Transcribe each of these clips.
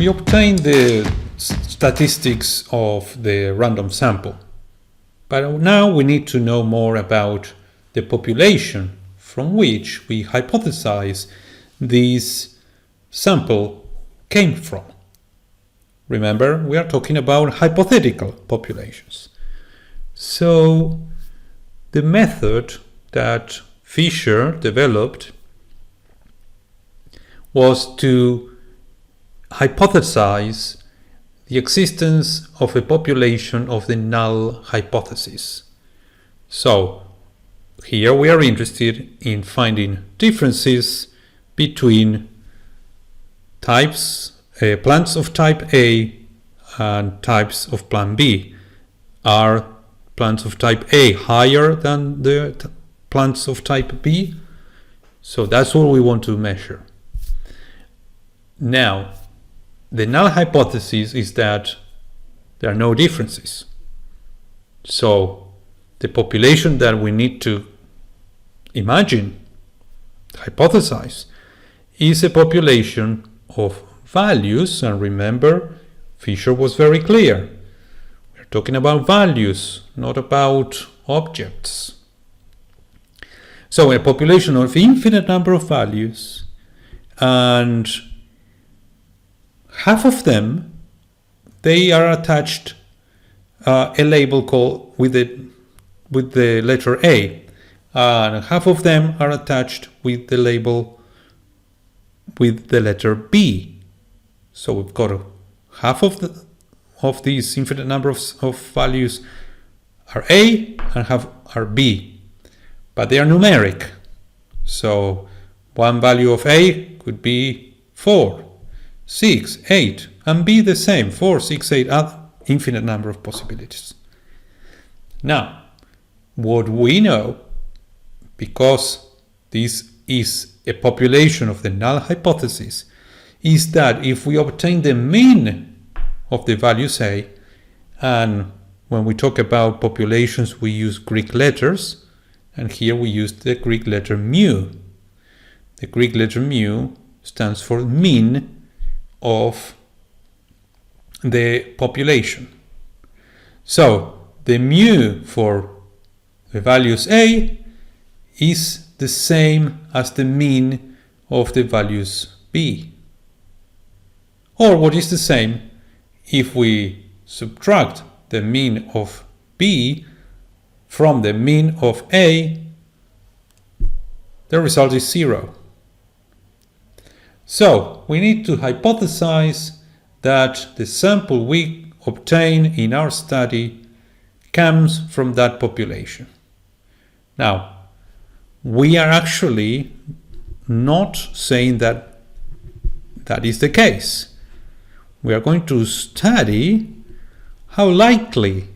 We obtain the statistics of the random sample, but now we need to know more about the population from which we hypothesize this sample came from. Remember, we are talking about hypothetical populations. So the method that Fisher developed was to hypothesize the existence of a population of the null hypothesis. So here we are interested in finding differences between types, plants of type A and types of plant B. Are plants of type A higher than the plants of type B? So that's what we want to measure. Now, the null hypothesis is that there are no differences. So the population that we need to imagine, hypothesize, is a population of values. And remember, Fisher was very clear. We're talking about values, not about objects. So a population of infinite number of values, and half of them, they are attached a label called with the letter A, and half of them are attached with the label with the letter B. So we've got half of these infinite number of values are A and half are B, but they are numeric. So one value of A could be 4, 6, 8, and B the same, 4, 6, 8, infinite number of possibilities. Now, what we know, because this is a population of the null hypothesis, is that if we obtain the mean of the values A, and when we talk about populations we use Greek letters, and here we use the Greek letter mu. The Greek letter mu stands for mean of the population. So the mu for the values A is the same as the mean of the values B. Or what is the same, if we subtract the mean of B from the mean of A, the result is 0. So we need to hypothesize that the sample we obtain in our study comes from that population. Now, we are actually not saying that that is the case. We are going to study how likely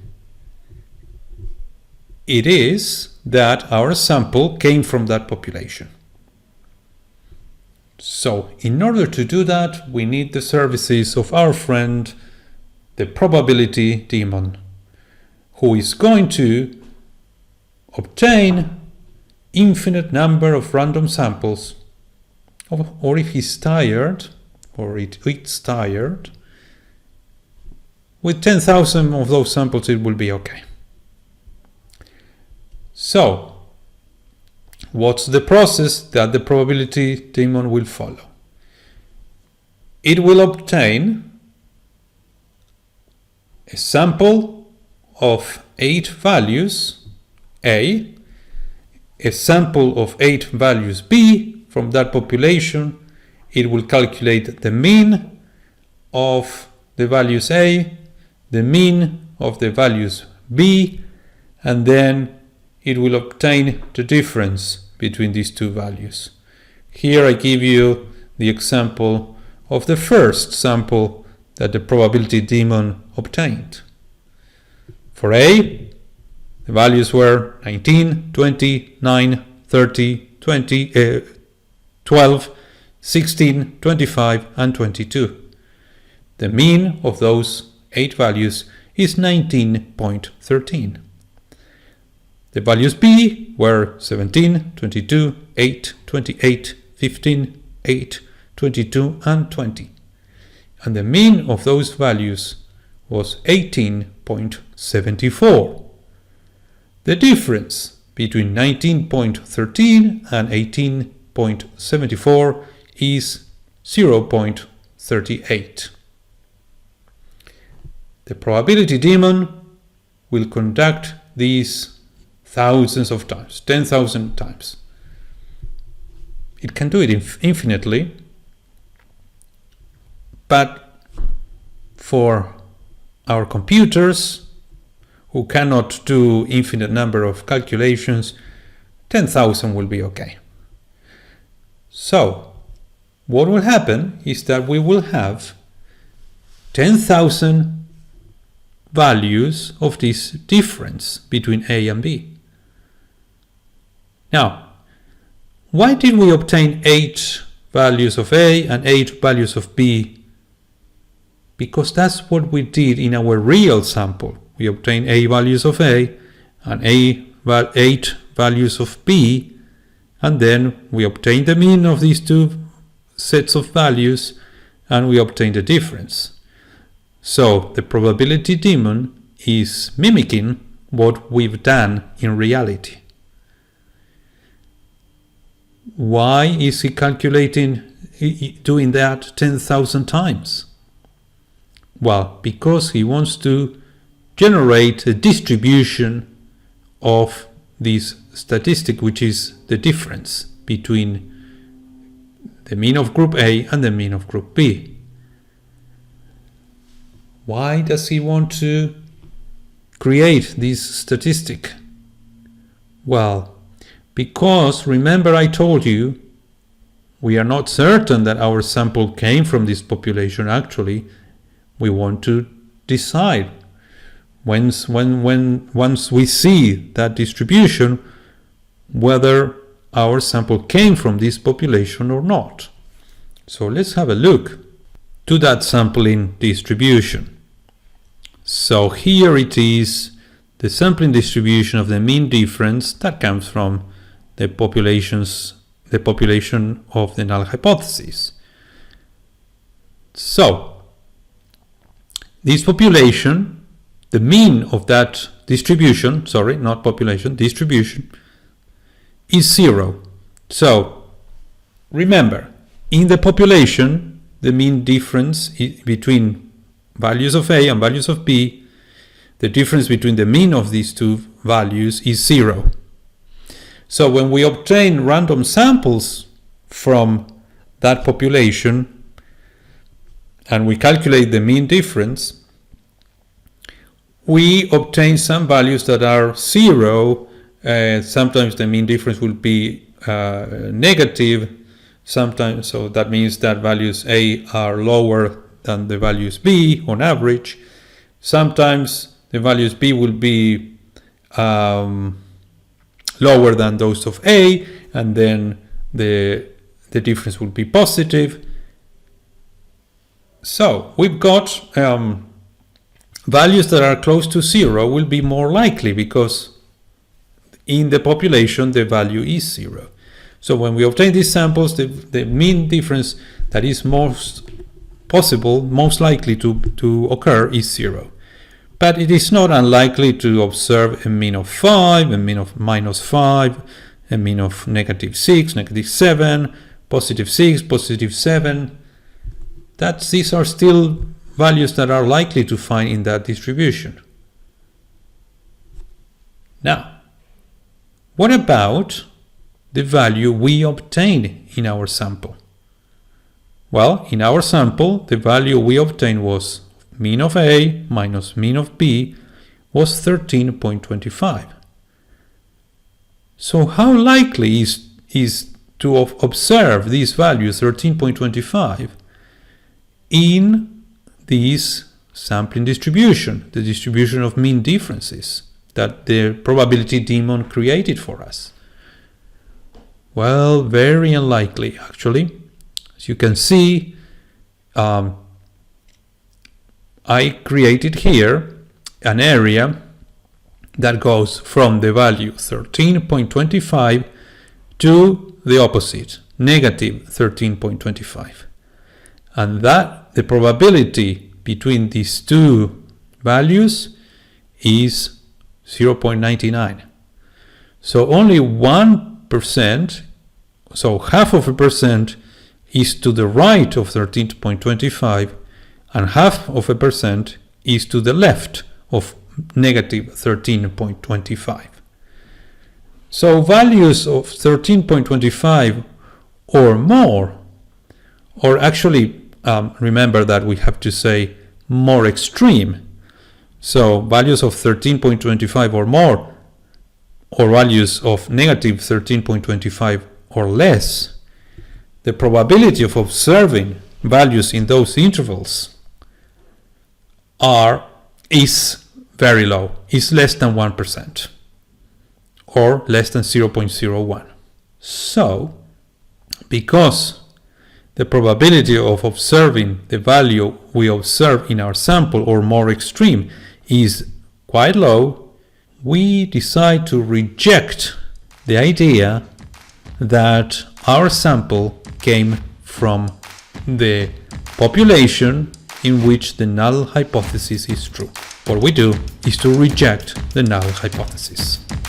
it is that our sample came from that population. So, in order to do that, we need the services of our friend, the probability demon, who is going to obtain infinite number of random samples, or if he's tired, or it's tired, with 10,000 of those samples it will be okay. So, what's the process that the probability demon will follow? It will obtain a sample of 8 values A, a sample of 8 values B from that population. It will calculate the mean of the values A, the mean of the values B, and then it will obtain the difference between these two values. Here I give you the example of the first sample that the probability demon obtained. For A, the values were 19, 20, 9, 30, 20, 12, 16, 25, and 22. The mean of those 8 values is 19.13. The values B were 17, 22, 8, 28, 15, 8, 22, and 20. and the mean of those values was 18.74. The difference between 19.13 and 18.74 is 0.38. The probability daemon will conduct these thousands of times, 10,000 times. It can do it infinitely, but for our computers, who cannot do infinite number of calculations, 10,000 will be okay. So, what will happen is that we will have 10,000 values of this difference between A and B. Now, why did we obtain 8 values of A and 8 values of B? Because that's what we did in our real sample. We obtained A values of A and 8 values of B, and then we obtained the mean of these two sets of values, and we obtained the difference. So the probability daemon is mimicking what we've done in reality. Why is he doing that 10,000 times? Well, because he wants to generate a distribution of this statistic, which is the difference between the mean of group A and the mean of group B. Why does he want to create this statistic? Well, because remember I told you we are not certain that our sample came from this population. Actually, we want to decide once we see that distribution whether our sample came from this population or not. So let's have a look to that sampling distribution. So here it is, the sampling distribution of the mean difference that comes from the population of the null hypothesis. So this population, the mean of that distribution, sorry, not population, distribution, is 0. So remember, in the population, the mean difference between values of A and values of B, the difference between the mean of these two values is 0. So when we obtain random samples from that population and we calculate the mean difference, we obtain some values that are 0. Sometimes the mean difference will be negative. Sometimes, so that means that values A are lower than the values B on average. Sometimes the values B will be lower than those of A, and then the difference will be positive. So we've got values that are close to 0 will be more likely because in the population the value is 0. So when we obtain these samples, the mean difference that is most possible, most likely to occur is 0. But it is not unlikely to observe a mean of 5, a mean of -5, a mean of -6, -7, +6, +7. These are still values that are likely to find in that distribution. Now, what about the value we obtained in our sample? Well, in our sample, the value we obtained was mean of A minus mean of B was 13.25. So how likely is to observe these values, 13.25, in this sampling distribution, the distribution of mean differences that the probability daemon created for us? Well, very unlikely, actually. As you can see, I created here an area that goes from the value 13.25 to the opposite, negative 13.25. And that the probability between these two values is 0.99. So only 1%, so half of a percent, is to the right of 13.25, and half of a percent is to the left of negative 13.25. So values of 13.25 or more, or actually remember that we have to say more extreme. So values of 13.25 or more, or values of negative 13.25 or less, the probability of observing values in those intervals is very low, is less than 1%, or less than 0.01. So, because the probability of observing the value we observe in our sample or more extreme is quite low, we decide to reject the idea that our sample came from the population in which the null hypothesis is true. What we do is to reject the null hypothesis.